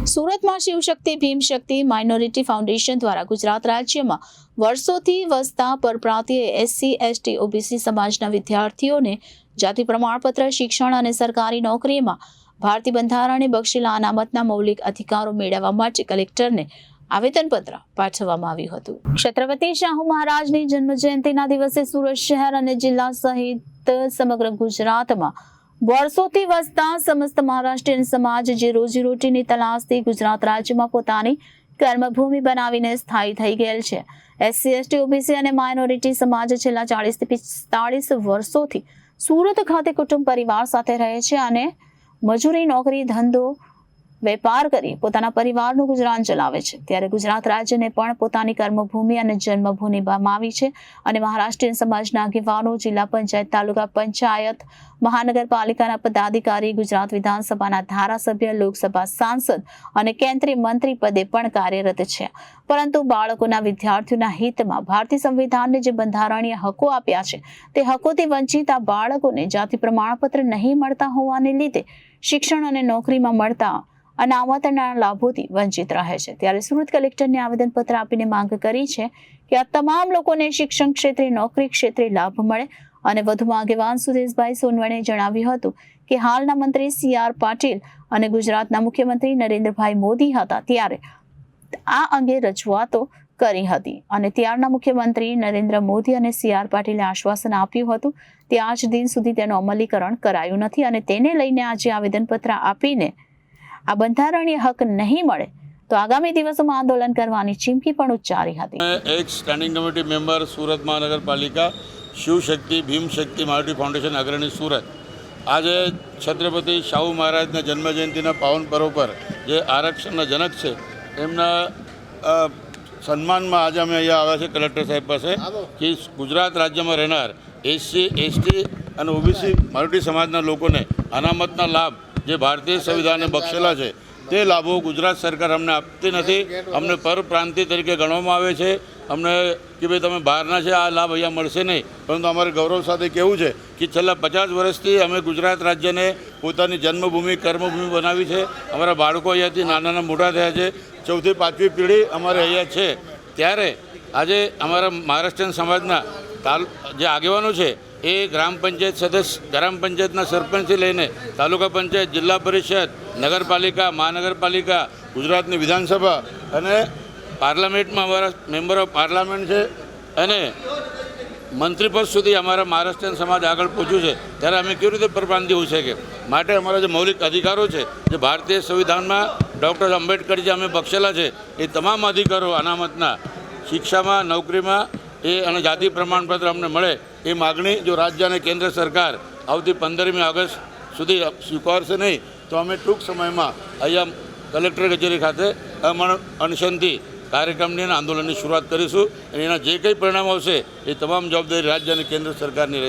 સુરતમાં Shivshakti ભીમશક્તિ minority foundation દ્વારા ગુજરાત રાજ્યમાં વર્ષોથી વસતા પરપ્રાંતીય એસસી એસટી ઓબીસી સમાજના વિદ્યાર્થીઓને જાતિ પ્રમાણપત્ર શિક્ષણ અને સરકારી નોકરીમાં ભારતીય બંધારણે બક્ષેલા અનામતના મૌલિક અધિકારો મેળવવા માટે કલેક્ટરને આવેદનપત્ર પાઠવવામાં આવ્યું હતું। છત્રપતિ શાહુ મહારાજની જન્મજયંતિના દિવસે સુરત શહેર અને જિલ્લા સહિત સમગ્ર ગુજરાતમાં વર્ષોથી વસતા સમસ્ત મહારાષ્ટ્રીયન સમાજ જે રોજીરોટીની તલાશથી ગુજરાત રાજ્યમાં પોતાની કર્મભૂમિ બનાવીને સ્થાયી થઈ ગયેલ છે। એસસી એસટી ઓબીસી અને માઇનોરિટી સમાજ છેલ્લા 40 થી 45 વર્ષોથી સુરત ખાતે કુટુંબ પરિવાર સાથે રહે છે અને મજૂરી નોકરી ધંધો વેપાર કરી પોતાના પરિવારનું ગુજરાન ચલાવે છે। ત્યારે ગુજરાત રાજ્યને પણ પોતાની કર્મભૂમિ અને જન્મભૂમિ બનાવી છે અને મહારાષ્ટ્રીયન સમાજના આગેવાનો જિલ્લા પંચાયત તાલુકા પંચાયત મહાનગરપાલિકાના પદાધિકારી ગુજરાત વિધાનસભાના ધારાસભ્ય લોકસભા સાંસદ અને કેન્દ્રીય મંત્રી પદે પણ કાર્યરત છે। પરંતુ બાળકોના વિદ્યાર્થીઓના હિતમાં ભારતીય સંવિધાનને જે બંધારણીય હકો આપ્યા છે તે હકોથી વંચિત આ બાળકોને જાતિ પ્રમાણપત્ર નહીં મળતા હોવાને લીધે શિક્ષણ અને નોકરીમાં મળતા અનામતના લાભોથી વંચિત રહે છે। ત્યારે સુરત કલેક્ટરને આવેદનપત્ર આપીને માંગ કરી છે કે આ તમામ લોકોને શિક્ષણ ક્ષેત્રે નોકરી ક્ષેત્રે લાભ મળે અને વધુમાં આગેવાન સુરેશભાઈ સોનવણે જણાવ્યું હતું કે હાલના મંત્રી CR પાટીલ અને ગુજરાતના મુખ્યમંત્રી નરેન્દ્રભાઈ મોદી હતા ત્યારે આ અંગે રજૂઆતો કરી હતી અને ત્યારના મુખ્યમંત્રી નરેન્દ્ર મોદી અને CR પાટીલે આશ્વાસન આપ્યું હતું તે આજ દિન સુધી તેનું અમલીકરણ કરાયું નથી અને તેને લઈને આજે આવેદનપત્ર આપીને આ બંધારણીય હક નહીં મળે તો આગામી દિવસોમાં આંદોલન કરવાની ચીમકી પણ ઉચ્ચારી હતી। એક સ્ટેન્ડિંગ કમિટી મેમ્બર સુરત મહાનગરપાલિકા શિવશક્તિ ભીમશક્તિ માઇનોરિટી ફાઉન્ડેશન અગ્રણી સુરત આજે છત્રપતિ શાહુ મહારાજના જન્મજયંતિના પાવન પર્વ પર જે આરક્ષણના જનક છે એમના સન્માનમાં આજે અમે અહીંયા આવ્યા છે કલેક્ટર સાહેબ પાસે કે ગુજરાત રાજ્યમાં રહેનાર એસસી એસટી અને ઓબીસી માઇનોરિટી સમાજના લોકોને અનામતના લાભ જે ભારતીય સંવિધાને બક્ષેલા છે તે લાભો ગુજરાત સરકાર અમને આપતી નથી। અમને પરપ્રાંતીય તરીકે ગણવામાં આવે છે। અમને કે ભાઈ તમે બહારના છે આ લાભ અહીંયા મળશે નહીં, પરંતુ અમારે ગૌરવ સાથે કહેવું છે કે છેલ્લા 50 વર્ષથી અમે ગુજરાત રાજ્યને પોતાની જન્મભૂમિ કર્મભૂમિ બનાવી છે। અમારા બાળકો અહીંયાથી નાના મોટા થયા છે। 4થી 5મી પેઢી અમારે અહીંયા છે। ત્યારે આજે અમારા મહારાષ્ટ્રીયન સમાજના જે આગેવાનો છે એ ગ્રામ પંચાયત સદસ્ય ગ્રામ પંચાયતના સરપંચથી લઈને તાલુકા પંચાયત જિલ્લા પરિષદ નગરપાલિકા મહાનગરપાલિકા ગુજરાતની વિધાનસભા અને પાર્લામેન્ટમાં અમારા મેમ્બર ઓફ પાર્લામેન્ટ છે અને મંત્રીપદ સુધી અમારા મહારાષ્ટ્રીયન સમાજ આગળ પહોંચ્યું છે। ત્યારે અમે કેવી રીતે પરપ્રાંતીય હોઈ શકીએ? માટે અમારા જે મૌલિક અધિકારો છે જે ભારતીય સંવિધાનમાં ડૉક્ટર આંબેડકર જે અમે બક્ષેલા છે એ તમામ અધિકારો અનામતના શિક્ષામાં નોકરીમાં એ અને જાતિ પ્રમાણપત્ર અમને મળે એ માગણી જો રાજ્ય અને કેન્દ્ર સરકાર આવતી 15મી ઓગસ્ટ સુધી સ્વીકારશે નહીં તો અમે ટૂંક સમયમાં અહીંયા કલેક્ટર કચેરી ખાતે અનશનથી કાર્યક્રમની અને આંદોલનની શરૂઆત કરીશું અને એના જે કંઈ પરિણામ આવશે એ તમામ જવાબદારી રાજ્ય અને કેન્દ્ર સરકારની રહેશે।